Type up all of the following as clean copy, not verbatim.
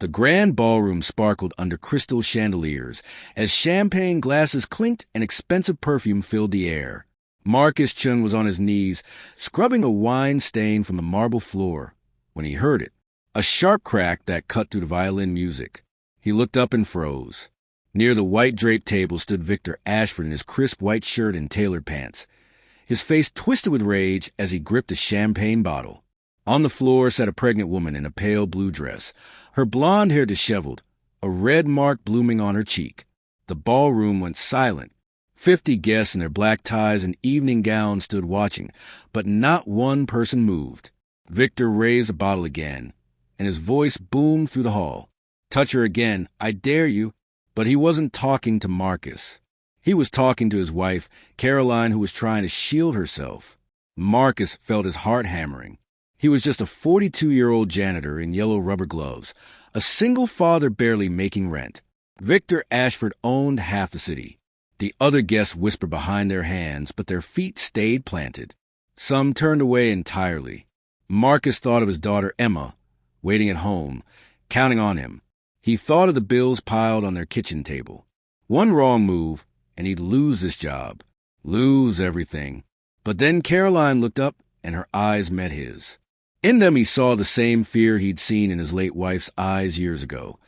The grand ballroom sparkled under crystal chandeliers as champagne glasses clinked and expensive perfume filled the air. Marcus Chun was on his knees, scrubbing a wine stain from the marble floor, when he heard it, a sharp crack that cut through the violin music. He looked up and froze. Near the white draped table stood Victor Ashford in his crisp white shirt and tailored pants, his face twisted with rage as he gripped a champagne bottle. On the floor sat a pregnant woman in a pale blue dress, her blonde hair disheveled, a red mark blooming on her cheek. The ballroom went silent. 50 guests in their black ties and evening gowns stood watching, but not one person moved. Victor raised the bottle again, and his voice boomed through the hall. "Touch her again, I dare you." But he wasn't talking to Marcus. He was talking to his wife, Caroline, who was trying to shield herself. Marcus felt his heart hammering. He was just a 42-year-old janitor in yellow rubber gloves, a single father barely making rent. Victor Ashford owned half the city. The other guests whispered behind their hands, but their feet stayed planted. Some turned away entirely. Marcus thought of his daughter Emma, waiting at home, counting on him. He thought of the bills piled on their kitchen table. One wrong move, and he'd lose this job. Lose everything. But then Caroline looked up, and her eyes met his. In them he saw the same fear he'd seen in his late wife's eyes years ago,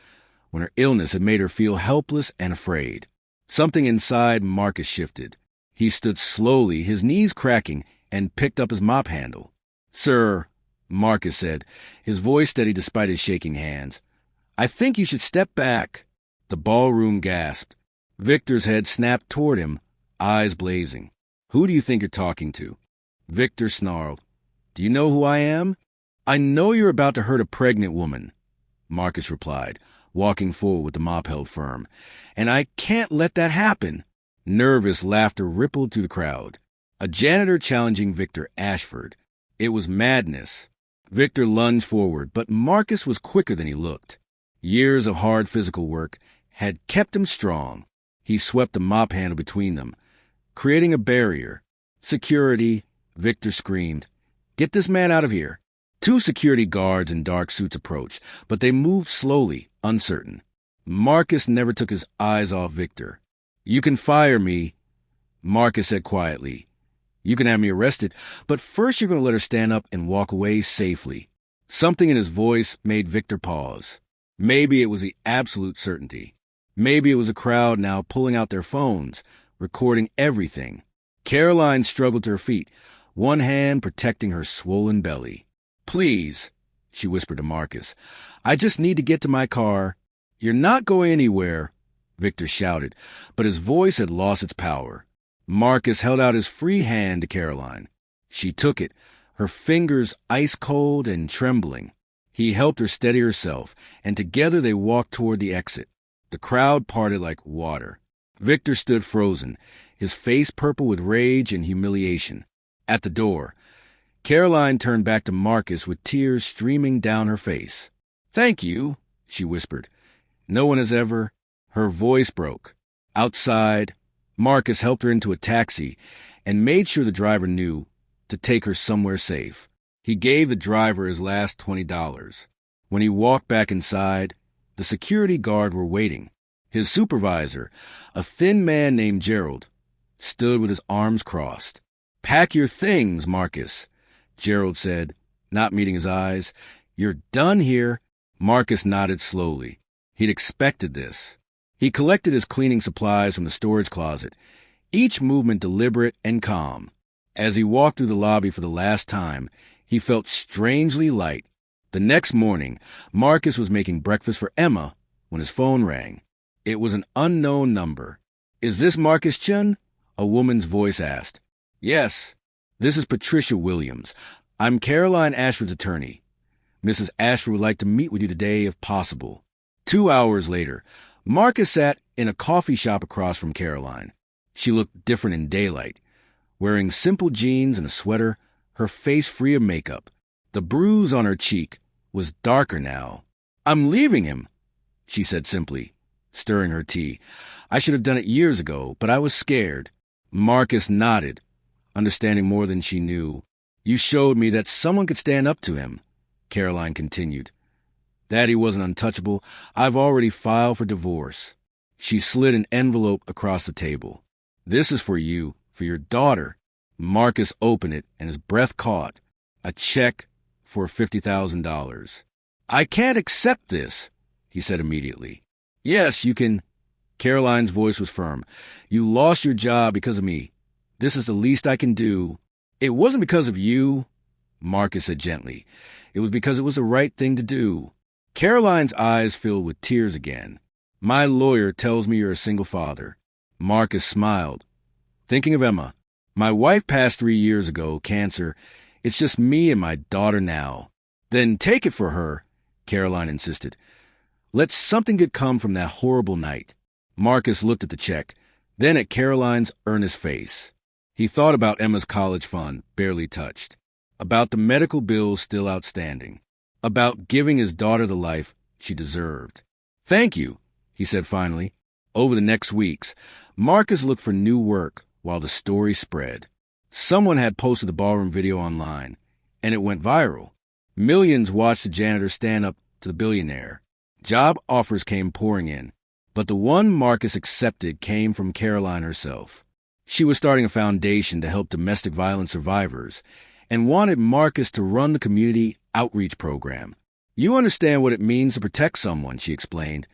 when her illness had made her feel helpless and afraid. Something inside Marcus shifted. He stood slowly, his knees cracking, and picked up his mop handle. "Sir," Marcus said, his voice steady despite his shaking hands, "I think you should step back." The ballroom gasped. Victor's head snapped toward him, eyes blazing. "Who do you think you're talking to?" Victor snarled. "Do you know who I am?" "I know you're about to hurt a pregnant woman," Marcus replied, walking forward with the mop held firm. "And I can't let that happen." Nervous laughter rippled through the crowd. A janitor challenging Victor Ashford. It was madness. Victor lunged forward, but Marcus was quicker than he looked. Years of hard physical work had kept him strong. He swept the mop handle between them, creating a barrier. "Security," Victor screamed. "Get this man out of here." 2 security guards in dark suits approached, but they moved slowly, uncertain. Marcus never took his eyes off Victor. "You can fire me," Marcus said quietly. "You can have me arrested, but first you're going to let her stand up and walk away safely." Something in his voice made Victor pause. Maybe it was the absolute certainty. Maybe it was a crowd now pulling out their phones, recording everything. Caroline struggled to her feet, one hand protecting her swollen belly. "Please," she whispered to Marcus, "I just need to get to my car." "You're not going anywhere," Victor shouted, but his voice had lost its power. Marcus held out his free hand to Caroline. She took it, her fingers ice cold and trembling. He helped her steady herself, and together they walked toward the exit. The crowd parted like water. Victor stood frozen, his face purple with rage and humiliation. At the door, Caroline turned back to Marcus with tears streaming down her face. "Thank you," she whispered. "No one has ever—" Her voice broke. Outside, Marcus helped her into a taxi and made sure the driver knew to take her somewhere safe. He gave the driver his last $20. When he walked back inside, the security guard were waiting. His supervisor, a thin man named Gerald, stood with his arms crossed. "Pack your things, Marcus," Gerald said, not meeting his eyes. "You're done here." Marcus nodded slowly. He'd expected this. He collected his cleaning supplies from the storage closet, each movement deliberate and calm. As he walked through the lobby for the last time, he felt strangely light. The next morning, Marcus was making breakfast for Emma when his phone rang. It was an unknown number. "Is this Marcus Chun?" a woman's voice asked. "Yes. This is Patricia Williams. I'm Caroline Ashford's attorney. Mrs. Ashford would like to meet with you today if possible." 2 hours later, Marcus sat in a coffee shop across from Caroline. She looked different in daylight, wearing simple jeans and a sweater, her face free of makeup. The bruise on her cheek was darker now. "I'm leaving him," she said simply, stirring her tea. "I should have done it years ago, but I was scared." Marcus nodded, understanding more than she knew. "You showed me that someone could stand up to him," Caroline continued. Daddy wasn't untouchable. I've already filed for divorce. She slid an envelope across the table. This is for you, for your daughter. Marcus opened it, and his breath caught. A check for $50,000. I can't accept this, he said immediately. Yes, you can. Caroline's voice was firm. You lost your job because of me. This is the least I can do. It wasn't because of you, Marcus said gently. It was because it was the right thing to do. Caroline's eyes filled with tears again. My lawyer tells me you're a single father. Marcus smiled. Thinking of Emma. My wife passed 3 years ago, cancer. It's just me and my daughter now. Then take it for her, Caroline insisted. Let something good come from that horrible night. Marcus looked at the check, then at Caroline's earnest face. He thought about Emma's college fund, barely touched. About the medical bills still outstanding. About giving his daughter the life she deserved. Thank you, he said finally. Over the next weeks, Marcus looked for new work while the story spread. Someone had posted the ballroom video online, and it went viral. Millions watched the janitor stand up to the billionaire. Job offers came pouring in, but the one Marcus accepted came from Caroline herself. She was starting a foundation to help domestic violence survivors and wanted Marcus to run the community outreach program. You understand what it means to protect someone, she explained.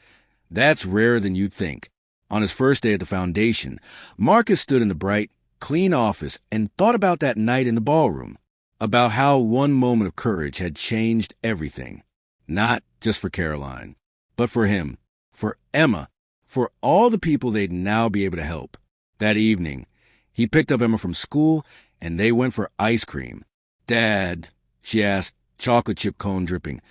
That's rarer than you'd think. On his first day at the foundation, Marcus stood in the bright, clean office and thought about that night in the ballroom, about how one moment of courage had changed everything. Not just for Caroline, but for him, for Emma, for all the people they'd now be able to help. That evening, he picked up Emma from school, and they went for ice cream. Dad, she asked, chocolate chip cone dripping,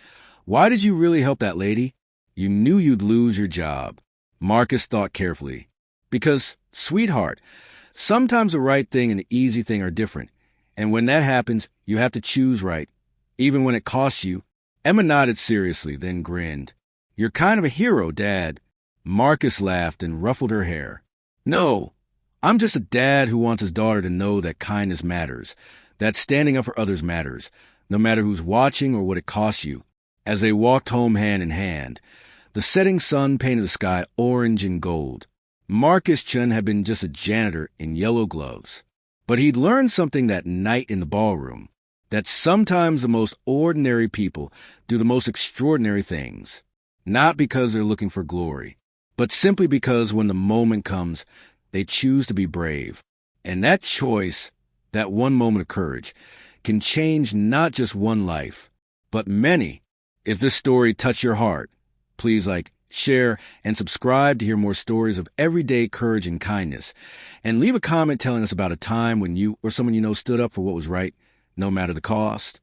why did you really help that lady? You knew you'd lose your job. Marcus thought carefully. Because, sweetheart, sometimes the right thing and the easy thing are different, and when that happens, you have to choose right, even when it costs you. Emma nodded seriously, then grinned. You're kind of a hero, Dad. Marcus laughed and ruffled her hair. No, I'm just a dad who wants his daughter to know that kindness matters, that standing up for others matters, no matter who's watching or what it costs you. As they walked home hand in hand, the setting sun painted the sky orange and gold. Marcus Chun had been just a janitor in yellow gloves. But he'd learned something that night in the ballroom, that sometimes the most ordinary people do the most extraordinary things, not because they're looking for glory, but simply because when the moment comes, they choose to be brave. And that choice, that one moment of courage, can change not just one life, but many. If this story touched your heart, please share, and subscribe to hear more stories of everyday courage and kindness. And leave a comment telling us about a time when you or someone you know stood up for what was right, no matter the cost.